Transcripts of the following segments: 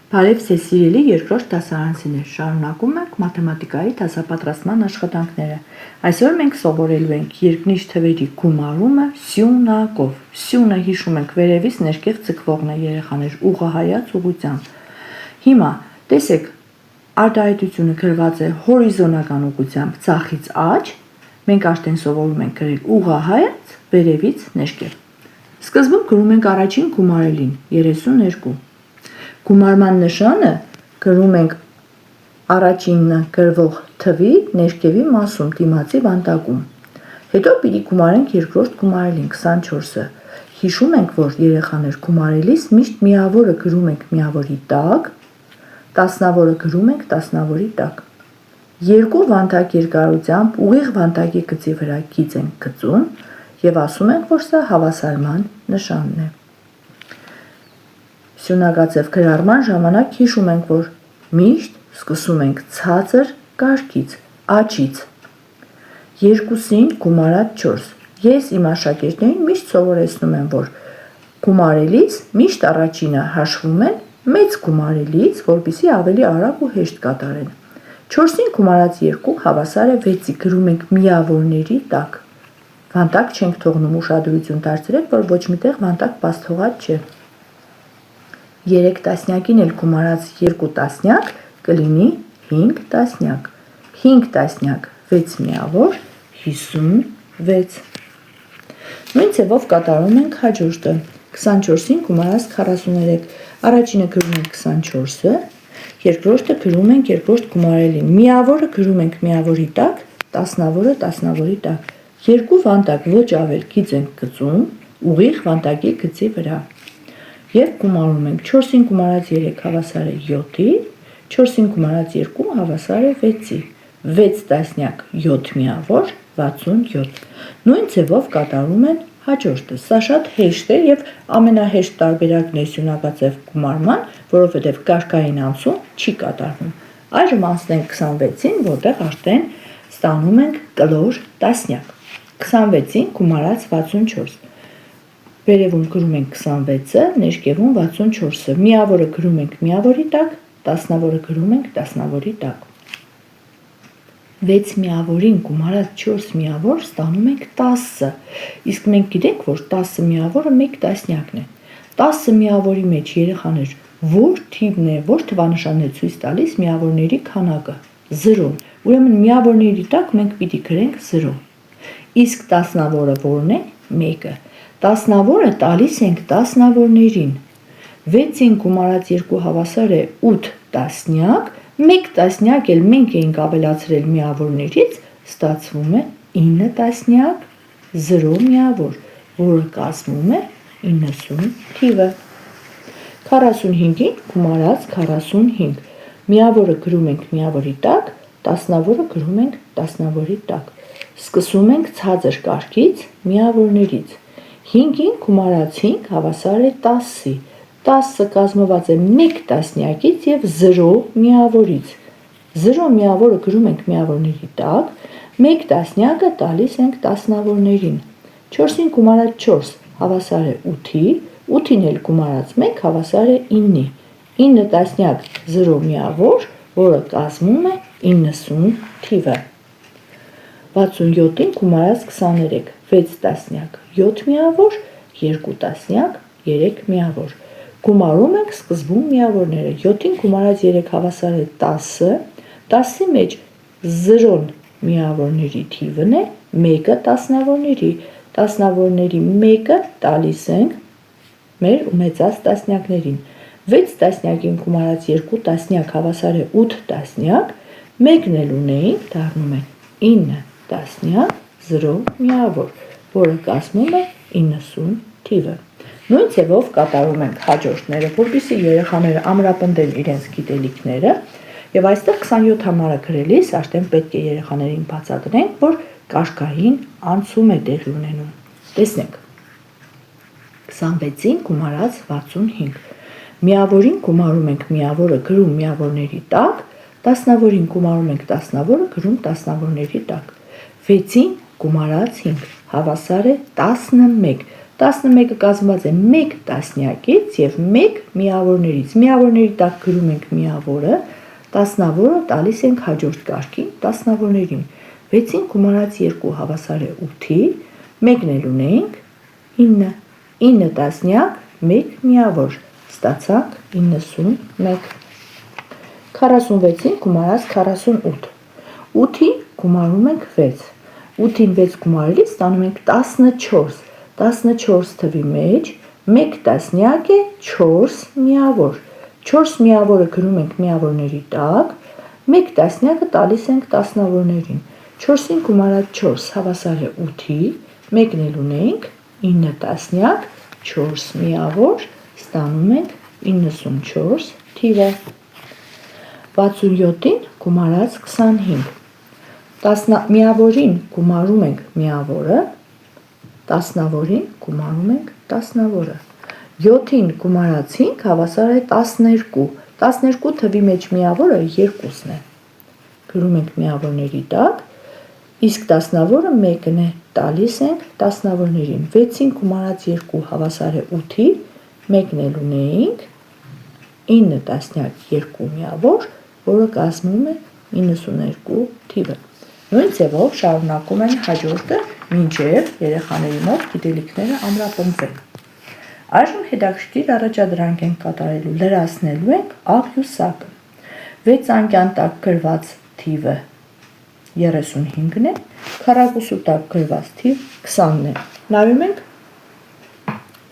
Բարև ձեզ սիրելի երկրորդ դասարանցիներ, շարունակում ենք մաթեմատիկայի դասապատրաստման աշխատանքները։ Այսօր մենք սովորելու ենք երկնիշ թվերի գումարումը սյունակով։ Սյունը հիշում ենք վերևից ներքև ձգվողն է երեխաներ ուղղահայաց ուղղությամբ։ Հիմա տեսեք, արտահայտությունը գրված է հորիզոնական ուղղությամբ ձախից աջ, մենք արդեն սովորում ենք գրել ուղղահայաց վերևից ներքև։ Սկզբում գրում ենք առաջին գումարելին 32։ Գումարման նշանը գրում ենք առաջինը գրվող թվի ներքևի մասում դիմացի վանտակում։ Հետո պիտի գումարենք երկրորդ գումարելին 24-ը։ Հիշում ենք, որ երեխաներ գումարելիս միշտ միավորը գրում ենք միավորի տակ, տասնավորը գրում ենք տասնավորի տակ։ Երկու վանտակ երկարությամբ ուղիղ վանտակի գծի վրա գիծ ենք գծում եւ ասում ենք, որ սա հավասարման նշանն է։ Սյունակաձև գրառման ժամանակ հիշում ենք, որ միշտ սկսում ենք ցածր կարգից, աճից։ 2-ին գումարած 4։ Ես իմ աշակերտներին միշտ սովորեցնում եմ, որ գումարելիս միշտ առաջինը հաշվում են մեծ գումարելից, որպեսզի ավելի արագ ու հեշտ կատարեն։ 4-ին գումարած 2 հավասար է 6-ի, գրում ենք միավորների տակ։ Վանտակ չենք թողնում, ուշադրություն դարձրեք, որ ոչ միտեղ վանտակ բաց թողած չէ։ 3 տասնյակին էլ գումարած 2 տասնյակ կլինի 5 տասնյակ։ 5 տասնյակ 6 միավոր 56։ Նույն ձևով կատարում ենք հաջորդը։ 24-ին գումարած 43։ Առաջինը գրում ենք 24-ը, երկրորդը գրում ենք երկրորդ գումարելին։ Միավորը գրում ենք միավորի տակ, տասնավորը տասնավորի տակ։ Երկու վանտակ ոչ ավել գիծ ենք գծում, ուղիղ վանտակի գծի վրա։ Եվ գումարում ենք 4-ին գումարած 3 հավասար է 7-ի, 4-ին գումարած 2 հավասար է 6-ի, 6 տասնյակ 7 միավոր 67։ Նույն ձևով կատարում են հաջորդը։ Սա շատ հեշտ է եւ ամենահեշտ տարբերակն է սյունակաձև գումարման, որովհետեւ կարգային անցում չի կատարվում։ Այժմ անցնենք 26-ին, որտեղ արդեն ստանում ենք կլոր տասնյակ։ 26-ին գումարած 64։ Վերևում գրում ենք 26-ը, ներքևում 64-ը։ Միավորը գրում ենք միավորի տակ, տասնավորը գրում ենք տասնավորի տակ։ 6 միավորին գումարած 4 միավոր ստանում ենք 10-ը։ Իսկ մենք գիտենք, որ 10 միավորը 1 տասնյակն է։ 10 միավորի մեջ երեխաներ որ թիվն է, որ թվանշանն է ցույց տալիս միավորների քանակը 0։ Ուրեմն միավորների տակ մենք պիտի գրենք 0։ Իսկ տասնավորը որն է 1-ը։ Տասնավորը տալիս ենք տասնավորներին։ 6-ին գումարած 2 հավասար է 8 տասնյակ, 1 տասնյակ էլ մենք էինք ավելացրել միավորներից, ստացվում է 9 տասնյակ 0 միավոր, որը կազմում է 90 թիվը։ 45-ին գումարած 45։ Միավորը գրում ենք միավորի տակ, տասնավորը գրում ենք տասնավորի տակ։ Սկսում ենք ցածր կարգից, միավորներից։ 5-ին գումարած 5 հավասար է 10-ի։ 10-ը կազմված է 1 տասնյակից եւ 0 միավորից։ 0 միավորը գրում ենք միավորների տակ, 1 տասնյակը տալիս ենք տասնավորներին։ 4-ին գումարած 4 հավասար է 8-ի, 8-ին էլ գումարած 1 հավասար է 9-ի։ 9 տասնյակ 0 միավոր, որը կազմում է 90 թիվը։ 67-ին գումարած 23, 6 տասնյակ 7 միավոր, 2 տասնյակ 3 միավոր։ Գումարում ենք սկզբում միավորները։ 7-ին գումարած 3 հավասար է 10-ը, 10-ի մեջ 0-ն միավորների թիվն է, 1-ը տասնավորների, տասնավորների 1-ը տալիս ենք մեր ունեցած տասնյակներին։ 6 տասնյակին գումարած 2 տասնյակ հավասար է 8 տասնյակ, 1-ն էլ ունեինք, դառնում է 9 տասնյակ 0 միավոր, որը կազմում է 90 թիվը։ Նույն ձևով կատարում ենք հաջորդները, որպեսզի երեխաները ամրապնդեն իրենց գիտելիքները, եւ այստեղ 27 համարը գրելիս արդեն պետք է երեխաներին բացատրենք, որ կարգային անցում է տեղի ունենում։ Տեսնենք։ 26-ին գումարած 65։ Միավորին գումարում ենք միավորը գրում միավորների տակ, տասնավորին գումարում ենք տասնավորը գրում տասնավորների տակ։ 6-ին գումարած 5 հավասար է 11։ 11-ը կազմված է 1 տասնյակից եւ 1 միավորներից։ Միավորների տակ գրում ենք միավորը, տասնավորը տալիս ենք հաջորդ կարգին տասնավորներին։ 6-ին գումարած 2 հավասար է 8-ի, 1-ն էլ ունենք 9։ 9 տասնյակ, 1 միավոր, ստացանք 91։ 46-ին գումարած 48։ 8-ին գումարում ենք 6։ 8-ին 6 գումարելիս ստանում ենք 14։ 14 թվի մեջ 1 տասնյակ է 4 միավոր։ 4 միավորը գրում ենք միավորների տակ, 1 տասնյակը տալիս ենք տասնավորներին։ 4-ին գումարած 4 հավասար է 8-ի, 1-ն էլ ունենք 9 տասնյակ, 4 միավոր, ստանում ենք 94 թիվը։ 67-ին գումարած 25։ Միավորին գումարում ենք միավորը, տասնավորին գումարում ենք տասնավորը։ 7-ին գումարած 5 հավասար է 12։ 12 թվի մեջ միավորը 2-ն է։ Գրում ենք միավորների տակ, իսկ տասնավորը 1-ն է, տալիս ենք տասնավորներին։ 6-ին գումարած 2 հավասար է 8-ի, 1-ն էլ ունենք 9 տասնյակ 2 միավոր, որը կազմում է 92 թիվը։ Նույն ձևով շարունակում են հաջորդը, մինչև երեխաների մոտ գիտելիքները ամրապնդվեն։ Այժմ հետաքրքիր առաջադրանք ենք կատարելու, լրացնելու ենք աղյուսակը։ 6 անկյան տակ գրված թիվը 35-ն է, քառակուսու տակ գրված թիվ 20-ն է։ Նայում ենք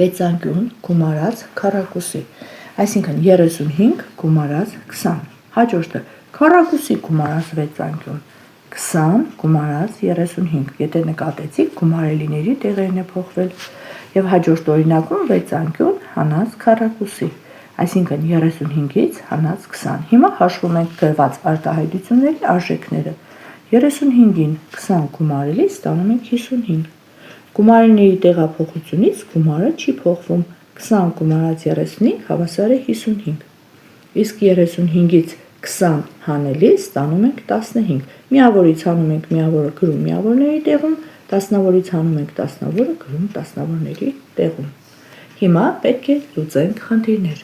6 անկյուն գումարած քառակուսի, այսինքն 35 գումարած 20։ Հաջորդը քառակուսի գումարած 6 անկյուն 20 գումարած 35, եթե նկատեցիք, գումարելիների տեղերն է փոխվել, եւ հաջորդ օրինակում 6 անկյուն հանած քառակուսի, այսինքն 35-ից հանած 20։ Հիմա հաշվում ենք գրված արտահայտությունների արժեքները։ 35-ին 20 գումարելիս ստանում ենք 55։ Գումարելիների տեղափոխությունից գումարը չի փոխվում, 20 գումարած 35 հավասար է 55։ Իսկ 35-ից 20 հանելիս ստանում ենք 15։ Միավորից հանում ենք միավորը, գրում միավորների տեղում, տասնավորից հանում ենք տասնավորը, գրում տասնավորների տեղում։ Հիմա պետք է լուծենք խնդիրներ։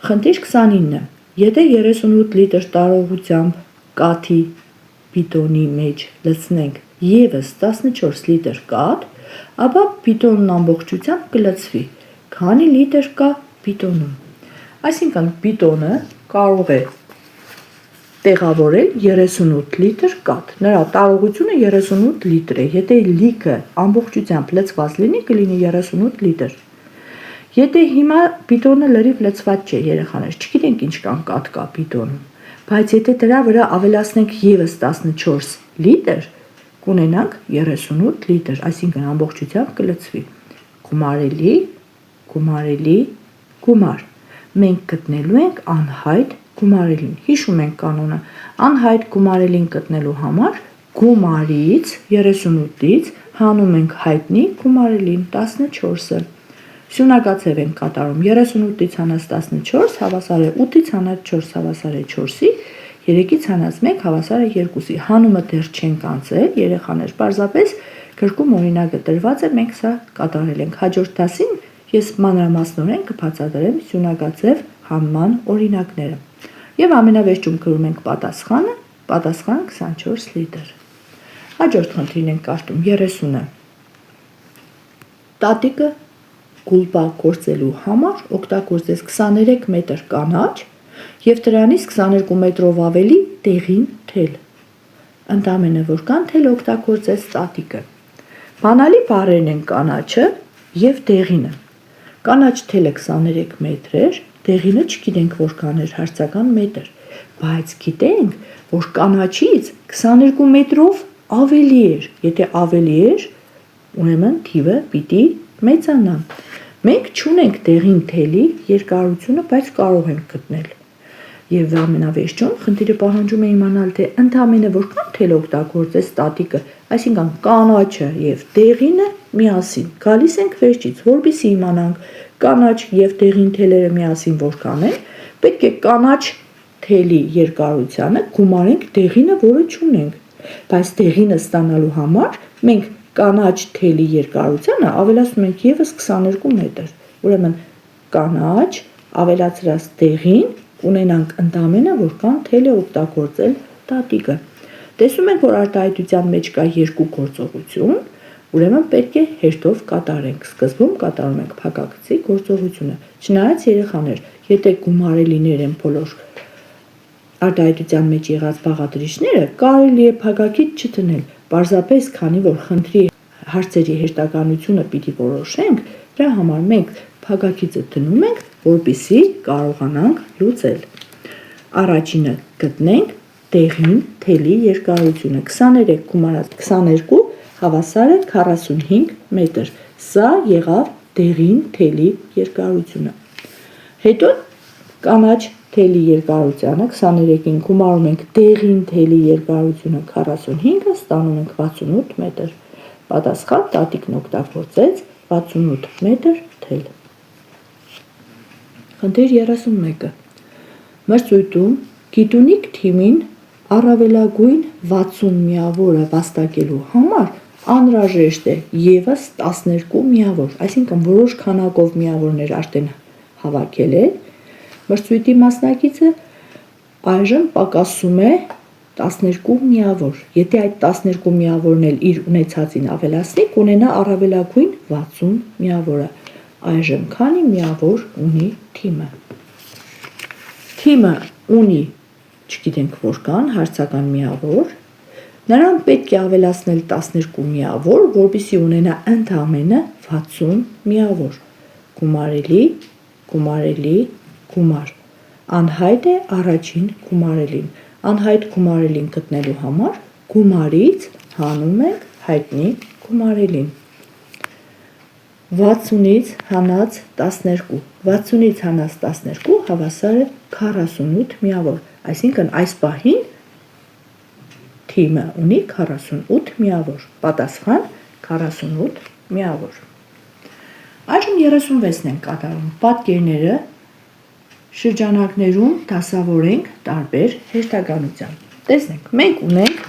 Խնդիր 29-ը։ Եթե 38 լիտր տարողությամբ կաթի բիտոնի մեջ լցնենք ևս 14 լիտր կաթ, ապա բիտոնն ամբողջությամբ կլցվի։ Քանի լիտր կա բիտոնում։ Այսինքն բիտոնը կարող է տեղավորել 38 լիտր կաթ։ Նրա տարողությունը 38 լիտր է։ Եթե լիքը ամբողջությամբ լցված լինի, կլինի 38 լիտր։ Եթե հիմա բիտոնը լրիվ լցված չէ, երեխաներ, չգիտենք ինչքան կաթ կա բիտոնում, բայց եթե դրա վրա ավելացնենք ևս 14 լիտր, կունենանք 38 լիտր, այսինքն ամբողջությամբ կլցվի։ Գումարելի, գումարելի, գումար։ Մենք գտնելու ենք անհայտ գումարելին։ Հիշում ենք կանոնը, անհայտ գումարելին գտնելու համար գումարից 38-ից հանում ենք հայտնի գումարելին 14-ը։ Սյունակացև ենք կատարում, 38-ից հանած 14 հավասար է 8-ից հանած 4 հավասար է 4-ի, 3-ից հանած 1 հավասար է 2-ի։ Հանումը դեռ չենք անցել, երեխաներ, պարզապես գրքում օրինակը տրված է, մենք սա կատարել ենք։ Հաջորդ դասին ես մանրամասնորեն կբացատրեմ սյունակացև հանման օրինակները։ Եվ ամենավերջում գրում ենք պատասխանը, պատասխան 24 լիտր։ Հաջորդ խնդիրն ենք կարդում 30-ը։ Տատիկը գուլպա գործելու համար օգտագործեց 23 մետր կանաչ եւ դրանից 22 մետրով ավելի դեղին թել։ Ընդամենը որքան թել օգտագործեց տատիկը։ Բանալի բառերն են կանաչը եւ դեղինը։ Կանաչ թելը 23 մետր էր, դեղինը չգիտենք որքան էր, հարցական մետր, բայց գիտենք, որ կանաչից 22 մետրով ավելի էր։ Եթե ավելի էր, ուրեմն թիվը պիտի մեծանա։ Մենք չունենք դեղին թելի երկարությունը, բայց կարող ենք գտնել։ Եվ ամենավերջում խնդիրը պահանջում է իմանալ, թե ընդամենը որքան թել օգտագործեց տատիկը, այսինքն կանաչը եւ դեղինը միասին։ Գալիս ենք վերջից, որպեսզի իմանանք կանաչ եւ դեղին թելերը միասին որքան են, պետք է կանաչ թելի երկարությանը գումարենք դեղինը, որը չունենք։ Բայց դեղինը ստանալու համար մենք կանաչ թելի երկարությանը ավելացնում ենք եւս 22 մետր։ Ուրեմն կանաչ ավելացրած դեղին ունենանք ընդամենը որքան թել է օգտագործել տատիկը։ Տեսնում ենք, որ արտահայտության մեջ կա երկու գործողություն, ուրեմն պետք է հեշտով կատարենք։ Սկզբում կատարում ենք փակագծի գործողությունը։ Չնայած երեխաներ, եթե գումարելիներ են բոլոր արտահայտության մեջ եղած բաղադրիչները, կարելի է փակագիծ չդնել, պարզապես քանի որ խնդրի հարցերի հեշտականությունը պիտի որոշենք, դրա համար մենք փակագիծը դնում ենք, որպեսզի կարողանանք լուծել։ Առաջինը գտնենք դեղին թելի երկարությունը 23 գումարած 22 հավասար է 45 մետր։ Սա եղավ դեղին թելի երկարությունը։ Հետո կանաչ թելի երկարությանը 23-ին գումարում ենք դեղին թելի երկարությունը 45-ը, ստանում ենք 68 մետր։ Պատասխան տատիկն օգտագործեց 68 մետր թել։ Խնդիր 31-ը։ Մրցույթում գիտունիկ թիմին առավելագույն 60 միավորը վաստակելու համար անհրաժեշտ է եւս 12 միավոր, այսինքն որոշ քանակով միավորներ արդեն հավաքել է։ Մրցույթի մասնակիցը այժմ պակասում է 12 միավոր։ Եթե այդ 12 միավորն էլ իր ունեցածին ավելացնի, կունենա առավելագույն 60 միավորը։ Այժմ քանի միավոր ունի թիմը։ Թիմը ունի, չգիտենք որքան, հարցական միավոր։ Նրան պետք է ավելացնել 12 միավոր, որպեսզի ունենա ընդամենը 60 միավոր։ Գումարելի, գումարելի, գումար։ Անհայտ է առաջին գումարելին։ Անհայտ գումարելին գտնելու համար գումարից հանում ենք հայտնի գումարելին։ 60-ից հանած 12, 60-ից հանած 12 հավասար է 48 միավոր, այսինքն այս պահին թիմը ունի 48 միավոր, պատասխան 48 միավոր։ Այժմ 36-ն ենք կատարում, պատկերները շրջանակներում դասավորենք տարբեր հեշտականությամբ։ Տեսնենք, մենք ունենք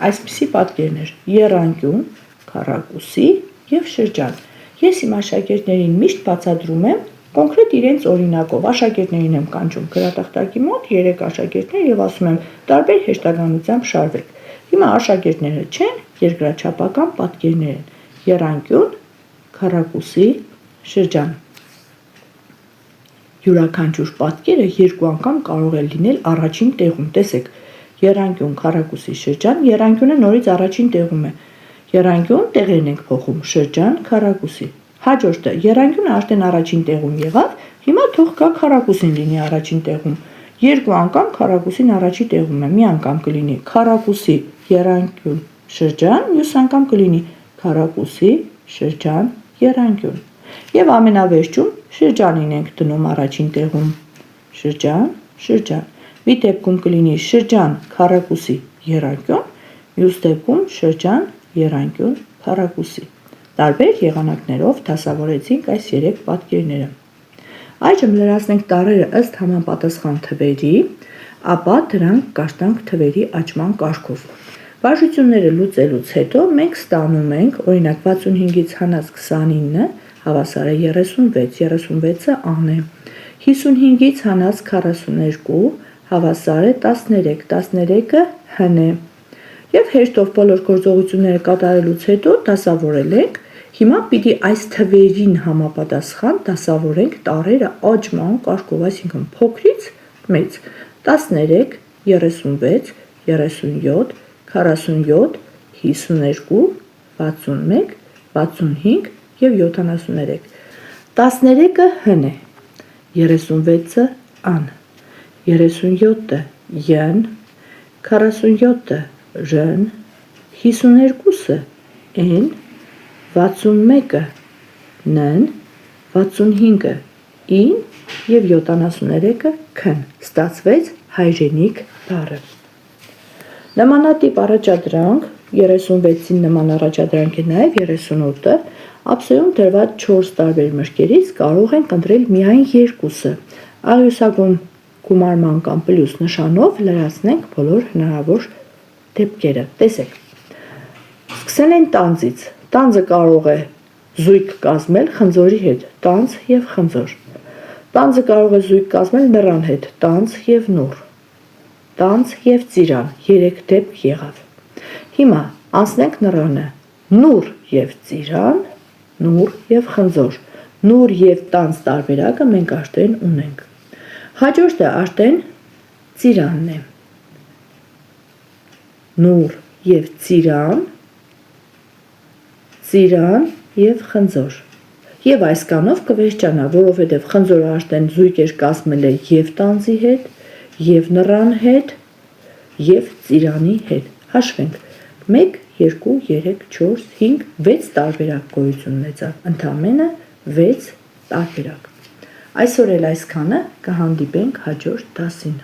այսպիսի պատկերներ՝ եռանկյուն, քառակուսի եւ շրջան։ Ես իմ աշակերտներին միշտ բացատրում եմ կոնկրետ իրենց օրինակով, աշակերտներին եմ կանչում գրատախտակի մոտ 3 աշակերտներ եւ ասում եմ տարբեր հեշտականությամբ շարվեք։ Հիմա աշակերտները չեն, երկրաչափական պատկերներ են՝ եռանկյուն, քառակուսի, շրջան։ Յուրաքանչյուր պատկերը երկու անգամ կարող է լինել առաջին տեղում։ Տեսեք, եռանկյուն, քառակուսի, շրջան, եռանկյունը նորից առաջին տեղում է։ Եռանկյուն տեղերն ենք փոխում, շրջան, քառակուսի։ Հաջորդը եռանկյունը արդեն առաջին տեղում եղավ, հիմա թող գա քառակուսին լինի առաջին տեղում։ Երկու անգամ քառակուսին առաջի տեղում է, մի անգամ կլինի քառակուսի, եռանկյուն, շրջան, մյուս անգամ կլինի քառակուսի, շրջան, եռանկյուն։ Եվ ամենավերջում շրջանին ենք դնում առաջին տեղում, շրջան, շրջան։ Մի դեպքում կլինի շրջան, քառակուսի, եռանկյուն, մյուս դեպքում շրջան, եռանկյուն, քառակուսի։ Տարբեր եղանակներով դասավորեցինք այս 3 պատկերները։ Այժմ լրացնենք տառերը ըստ համապատասխան թվերի, ապա դրանք կաշտանք թվերի աճման կարգով։ Վարժությունները լուծելուց հետո մենք ստանում ենք, օրինակ 65-ից հանած 29 հավասար է 36, 36-ը ան է։ 55-ից հանած 42 հավասար է 13, 13-ը հն է։ Եվ հեշտով բոլոր գործողությունները կատարելուց հետո դասավորել ենք, հիմա պիտի այս թվերին համապատասխան դասավորենք տառերը աճման կարգով, այսինքն փոքրից մեծ։ 13, 36, 37, 47, 52, 61, 65 և 73։ 13-ը հն է, 36-ը ան, 37-ը յն, 47-ը ժն, 52-ը են, 61-ը նն, 65-ը ին և 73-ը քն։ Ստացվեց հայրենիք տառը։ Նմանատիպ առաջադրանք, 36-ին նման առաջադրանք է նաև 38-ը, ափսեում դրված 4 տարբեր մրգերից կարող ենք ընտրել միայն երկուսը։ Աղյուսակում գումարման կամ պլյուս նշանով լրացնենք բոլոր հնարավոր դեպքերը։ Տեսեք, սկսել են տանձից։ Տանձը կարող է զույգ կազմել խնձորի հետ, տանձ և խնձոր։ Տանձը կարող է զույգ կազմել նռան հետ, տանձ և նուռ։ Տանձ և ծիրան, 3 դեպք եղավ։ Հիմա անցնենք նռանը, նուռ և ծիրան, նուռ և խնձոր։ Նուռ և տանձ տարբերակը մենք արդեն ունենք։ Հաջորդը արդեն ծիրանն է։ Նուռ և ծիրան, ծիրան և խնձոր։ Եվ այս կանով կվերջանա, որովհետև խնձորը արդեն զույգ էր կազմել է և տանձի հետ, և նռան հետ, և ծիրանի հետ։ Հաշվենք, 1, 2, 3, 4, 5, 6 տարբերակ գոյություն ունեցավ, ընդամենը 6 տարբերակ։ Այսօր էլ այսքանը, կհանդիպենք հաջորդ դասին։